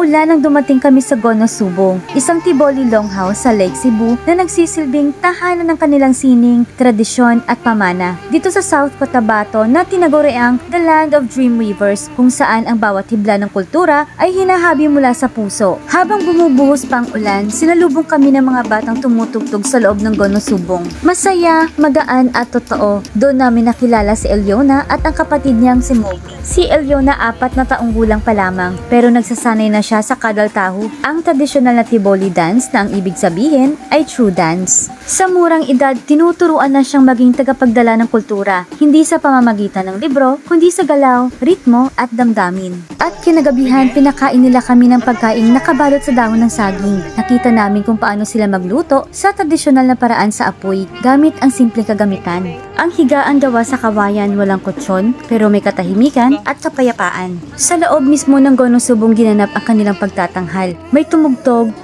Maulan nang dumating kami sa Gono Subong, isang Tiboli longhouse sa Lake Cebu na nagsisilbing tahanan ng kanilang sining, tradisyon at pamana. Dito sa South Cotabato na tinaguriang The Land of Dreamweavers, kung saan ang bawat hibla ng kultura ay hinahabi mula sa puso. Habang bumubuhos pang ulan, sinalubong kami ng mga batang tumutugtog sa loob ng Gono Subong. Masaya, magaan at totoo. Doon namin nakilala si Eliona at ang kapatid niyang si Moby. Si Eliona 4 na taong gulang pa lamang, pero nagsasanay na siya sa kadal tahu, ang tradisyonal na Tiboli dance na ang ibig sabihin ay true dance. Sa murang edad, tinuturuan na siyang maging tagapagdala ng kultura, hindi sa pamamagitan ng libro, kundi sa galaw, ritmo at damdamin. At kinagabihan, pinakain nila kami ng pagkain nakabalot sa dahon ng saging. Nakita namin kung paano sila magluto sa tradisyonal na paraan sa apoy, gamit ang simpleng kagamitan. Ang higaan daw sa kawayan walang kutsyon, pero may katahimikan at kapayapaan. Sa loob mismo ng Gono Subong ginanap ang kanilang pagtatanghal. May tumugtog,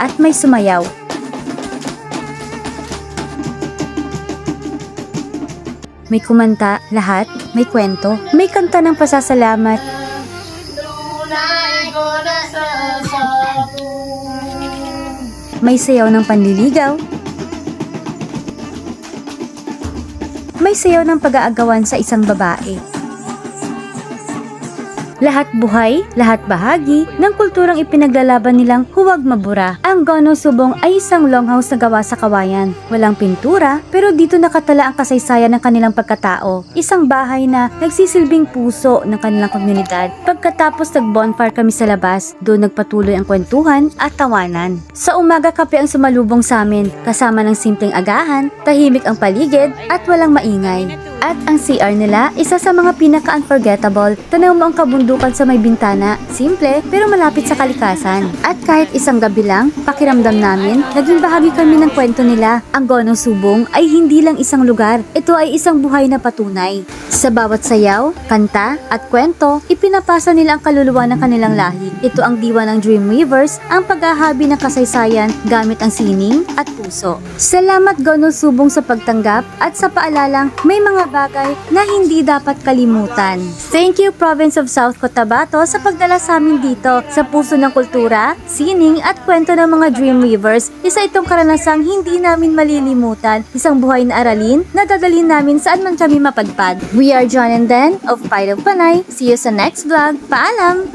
at may sumayaw. May kumanta, lahat, may kwento, may kanta ng pasasalamat. May sayaw ng panliligaw. May sayaw ng pag-aagawan sa isang babae. Lahat buhay, lahat bahagi ng kulturang ipinaglalaban nilang huwag mabura. Ang Gono Subong ay isang longhouse na gawa sa kawayan. Walang pintura, pero dito nakatala ang kasaysayan ng kanilang pagkatao. Isang bahay na nagsisilbing puso ng kanilang komunidad. Pagkatapos nag-bonfire kami sa labas, doon nagpatuloy ang kwentuhan at tawanan. Sa umaga kape ang sumalubong sa amin, kasama ng simpleng agahan, tahimik ang paligid at walang maingay. At ang CR nila, isa sa mga pinaka-unforgettable. Tanaw mo ang kabundukan sa may bintana. Simple, pero malapit sa kalikasan. At kahit isang gabi lang, pakiramdam namin, naging bahagi kami ng kwento nila. Ang Gono Subong ay hindi lang isang lugar. Ito ay isang buhay na patunay. Sa bawat sayaw, kanta, at kwento, ipinapasa nila ang kaluluwa ng kanilang lahi. Ito ang diwa ng Dreamweavers, ang paghahabi ng kasaysayan gamit ang sining at puso. Salamat Gono Subong sa pagtanggap at sa paalalang may mga bagay na hindi dapat kalimutan. Thank you Province of South Cotabato sa pagdala sa amin dito sa puso ng kultura, sining at kwento ng mga Dreamweavers. Isa itong karanasang hindi namin malilimutan, isang buhay na aralin na dadalhin namin saan man kami mapadpad. We are John and Den of Pride of Panay. See you sa next vlog. Paalam!